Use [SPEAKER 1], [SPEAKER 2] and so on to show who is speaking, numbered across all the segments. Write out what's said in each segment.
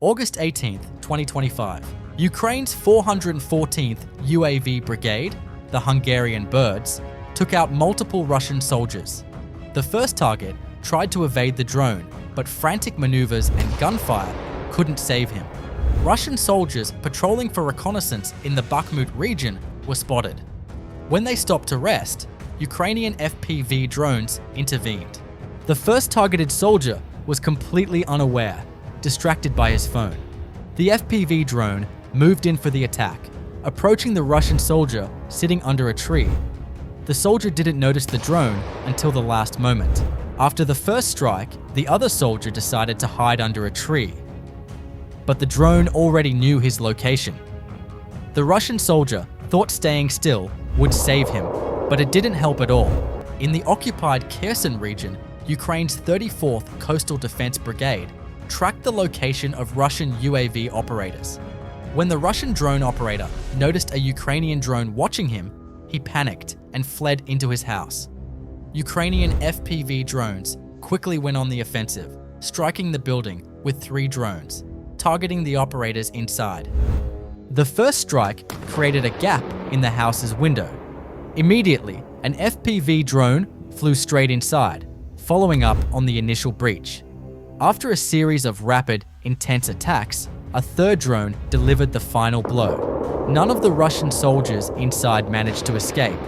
[SPEAKER 1] August 18, 2025, Ukraine's 414th UAV Brigade, the Hungarian Birds, took out multiple Russian soldiers. The first target tried to evade the drone, but frantic maneuvers and gunfire couldn't save him. Russian soldiers patrolling for reconnaissance in the Bakhmut region were spotted. When they stopped to rest, Ukrainian FPV drones intervened. The first targeted soldier was completely unaware, distracted by his phone. The FPV drone moved in for the attack, approaching the Russian soldier sitting under a tree. The soldier didn't notice the drone until the last moment. After the first strike, the other soldier decided to hide under a tree. But the drone already knew his location. The Russian soldier thought staying still would save him, but it didn't help at all. In the occupied Kherson region, Ukraine's 34th Coastal Defense Brigade tracked the location of Russian UAV operators. When the Russian drone operator noticed a Ukrainian drone watching him, he panicked and fled into his house. Ukrainian FPV drones quickly went on the offensive, striking the building with 3 drones, targeting the operators inside. The first strike created a gap in the house's window. Immediately, an FPV drone flew straight inside, following up on the initial breach. After a series of rapid, intense attacks, a third drone delivered the final blow. None of the Russian soldiers inside managed to escape.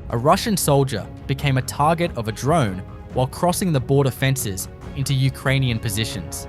[SPEAKER 1] A Russian soldier became a target of a drone while crossing the border fences into Ukrainian positions.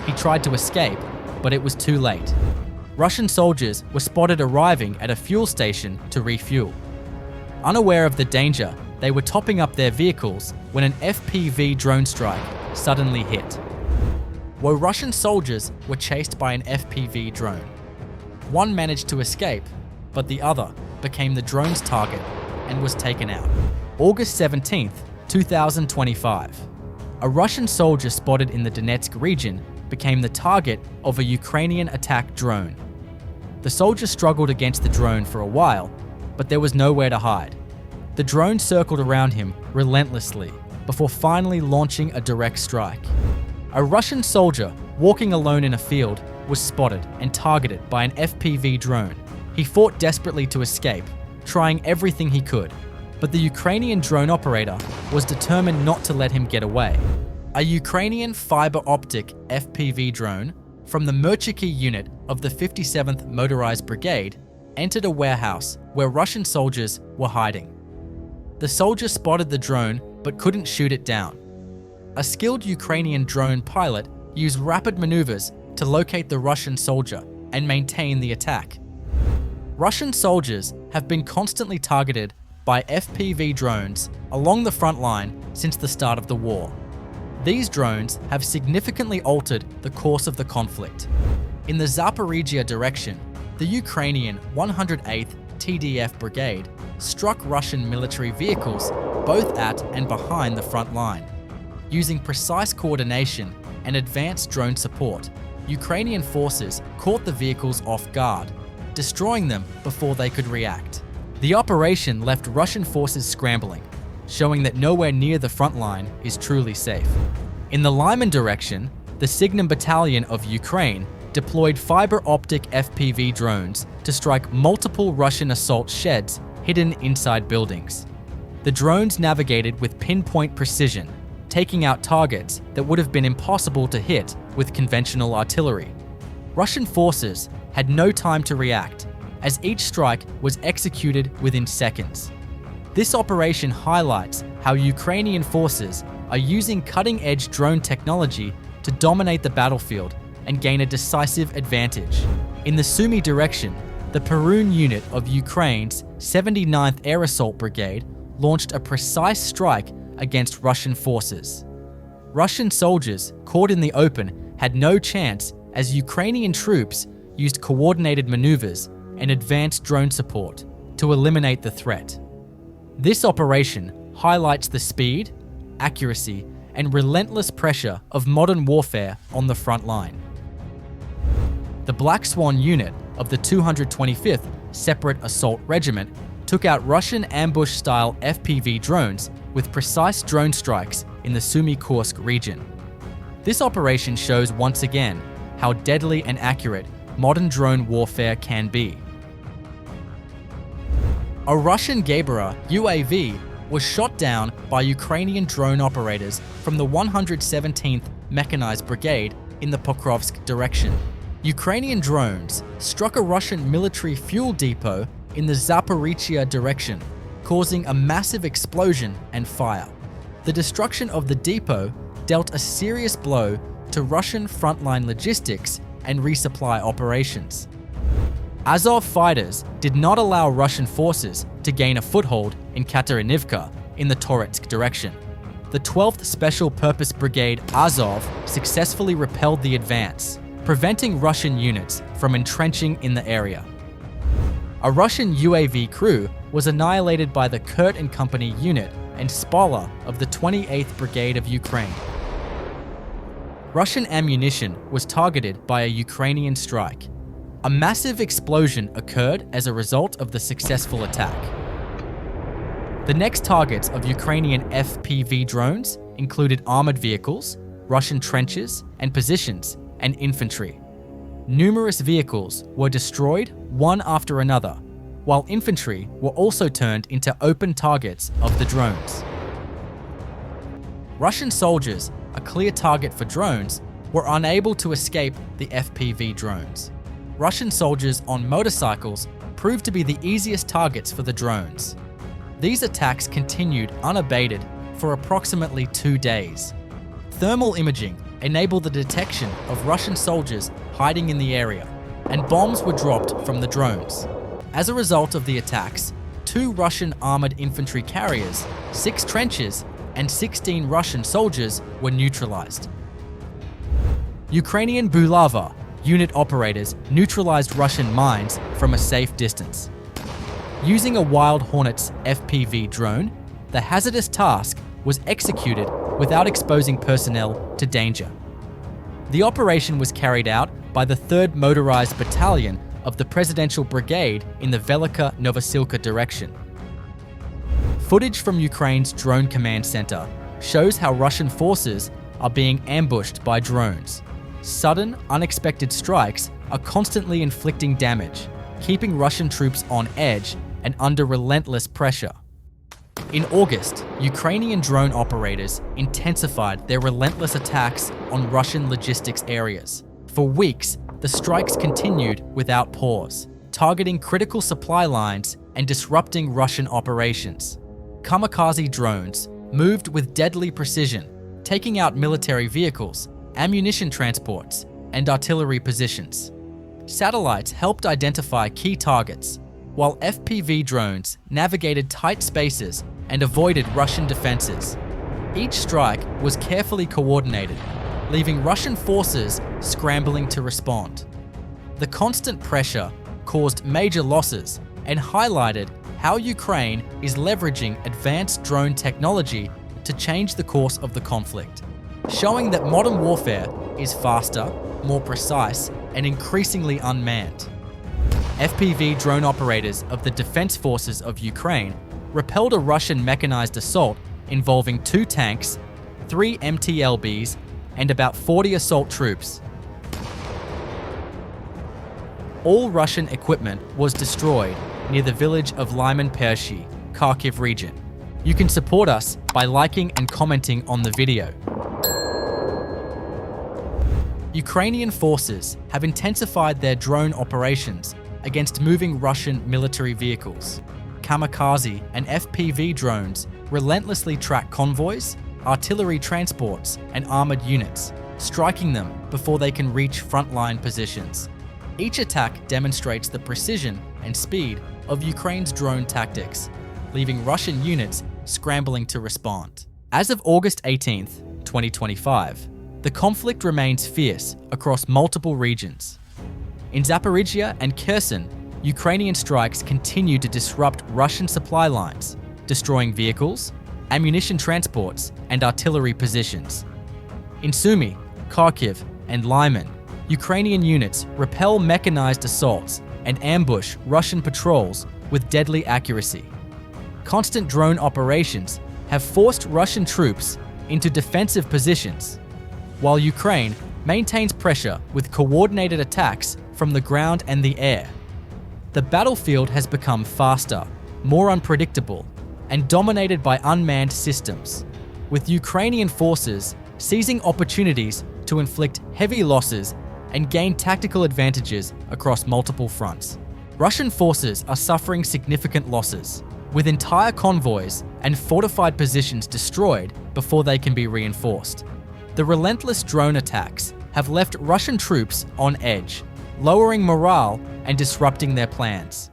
[SPEAKER 1] He tried to escape, but it was too late. Russian soldiers were spotted arriving at a fuel station to refuel. Unaware of the danger, they were topping up their vehicles when an FPV drone strike suddenly hit. While Russian soldiers were chased by an FPV drone. One managed to escape, but the other became the drone's target and was taken out. August 17, 2025. A Russian soldier spotted in the Donestk region became the target of a Ukrainian attack drone. The soldier struggled against the drone for a while, but there was nowhere to hide. The drone circled around him relentlessly before finally launching a direct strike. A Russian soldier walking alone in a field was spotted and targeted by an FPV drone. He fought desperately to escape, trying everything he could, but the Ukrainian drone operator was determined not to let him get away. A Ukrainian fiber optic FPV drone from the Mechanized unit of the 57th Motorized Brigade entered a warehouse where Russian soldiers were hiding. The soldier spotted the drone but couldn't shoot it down. A skilled Ukrainian drone pilot used rapid maneuvers to locate the Russian soldier and maintain the attack. Russian soldiers have been constantly targeted by FPV drones along the front line since the start of the war. These drones have significantly altered the course of the conflict. In the Zaporizhzhia direction, the Ukrainian 108th TDF Brigade struck Russian military vehicles both at and behind the front line. Using precise coordination and advanced drone support, Ukrainian forces caught the vehicles off guard, destroying them before they could react. The operation left Russian forces scrambling, showing that nowhere near the front line is truly safe. In the Lyman direction, the Signum Battalion of Ukraine deployed fiber optic FPV drones to strike multiple Russian assault sheds hidden inside buildings. The drones navigated with pinpoint precision, taking out targets that would have been impossible to hit with conventional artillery. Russian forces had no time to react, as each strike was executed within seconds. This operation highlights how Ukrainian forces are using cutting-edge drone technology to dominate the battlefield and gain a decisive advantage. In the Sumy direction, the Perun unit of Ukraine's 79th Air Assault Brigade launched a precise strike against Russian forces. Russian soldiers caught in the open had no chance as Ukrainian troops used coordinated maneuvers and advanced drone support to eliminate the threat. This operation highlights the speed, accuracy, and relentless pressure of modern warfare on the front line. The Black Swan unit of the 225th Separate Assault Regiment took out Russian ambush-style FPV drones with precise drone strikes in the Sumy region. This operation shows once again how deadly and accurate modern drone warfare can be. A Russian Gabriel UAV was shot down by Ukrainian drone operators from the 117th Mechanized Brigade in the Pokrovsk direction. Ukrainian drones struck a Russian military fuel depot in the Zaporizhzhia direction, causing a massive explosion and fire. The destruction of the depot dealt a serious blow to Russian frontline logistics and resupply operations. Azov fighters did not allow Russian forces to gain a foothold in Katerinivka in the Donestk direction. The 12th Special Purpose Brigade Azov successfully repelled the advance, preventing Russian units from entrenching in the area. A Russian UAV crew was annihilated by the Kurt & Company unit and Spola of the 28th Brigade of Ukraine. Russian ammunition was targeted by a Ukrainian strike. A massive explosion occurred as a result of the successful attack. The next targets of Ukrainian FPV drones included armored vehicles, Russian trenches and positions, and infantry. Numerous vehicles were destroyed one after another, while infantry were also turned into open targets of the drones. Russian soldiers, a clear target for drones, were unable to escape the FPV drones. Russian soldiers on motorcycles proved to be the easiest targets for the drones. These attacks continued unabated for approximately 2 days. Thermal imaging enabled the detection of Russian soldiers hiding in the area, and bombs were dropped from the drones. As a result of the attacks, 2 Russian armored infantry carriers, 6 trenches, and 16 Russian soldiers were neutralized. Ukrainian Bulava unit operators neutralized Russian mines from a safe distance. Using a Wild Hornets FPV drone, the hazardous task was executed without exposing personnel to danger. The operation was carried out by the 3rd Motorized Battalion of the Presidential Brigade in the Velika Novosilka direction. Footage from Ukraine's Drone Command Center shows how Russian forces are being ambushed by drones. Sudden, unexpected strikes are constantly inflicting damage, keeping Russian troops on edge and under relentless pressure. In August, Ukrainian drone operators intensified their relentless attacks on Russian logistics areas. For weeks, the strikes continued without pause, targeting critical supply lines and disrupting Russian operations. Kamikaze drones moved with deadly precision, taking out military vehicles, ammunition transports, and artillery positions. Satellites helped identify key targets, while FPV drones navigated tight spaces and avoided Russian defenses. Each strike was carefully coordinated, leaving Russian forces scrambling to respond. The constant pressure caused major losses and highlighted how Ukraine is leveraging advanced drone technology to change the course of the conflict, showing that modern warfare is faster, more precise, and increasingly unmanned. FPV drone operators of the Defense Forces of Ukraine repelled a Russian mechanized assault involving 2 tanks, 3 MTLBs, and about 40 assault troops. All Russian equipment was destroyed near the village of Lyman, Kharkiv region. You can support us by liking and commenting on the video. Ukrainian forces have intensified their drone operations against moving Russian military vehicles. Kamikaze and FPV drones relentlessly track convoys, artillery transports, and armored units, striking them before they can reach frontline positions. Each attack demonstrates the precision and speed of Ukraine's drone tactics, leaving Russian units scrambling to respond. As of August 18th, 2025, the conflict remains fierce across multiple regions. In Zaporizhzhia and Kherson, Ukrainian strikes continue to disrupt Russian supply lines, destroying vehicles, ammunition transports, and artillery positions. In Sumy, Kharkiv, and Lyman, Ukrainian units repel mechanized assaults and ambush Russian patrols with deadly accuracy. Constant drone operations have forced Russian troops into defensive positions. while Ukraine maintains pressure with coordinated attacks from the ground and the air. The battlefield has become faster, more unpredictable, and dominated by unmanned systems, with Ukrainian forces seizing opportunities to inflict heavy losses and gain tactical advantages across multiple fronts. Russian forces are suffering significant losses, with entire convoys and fortified positions destroyed before they can be reinforced. The relentless drone attacks have left Russian troops on edge, lowering morale and disrupting their plans.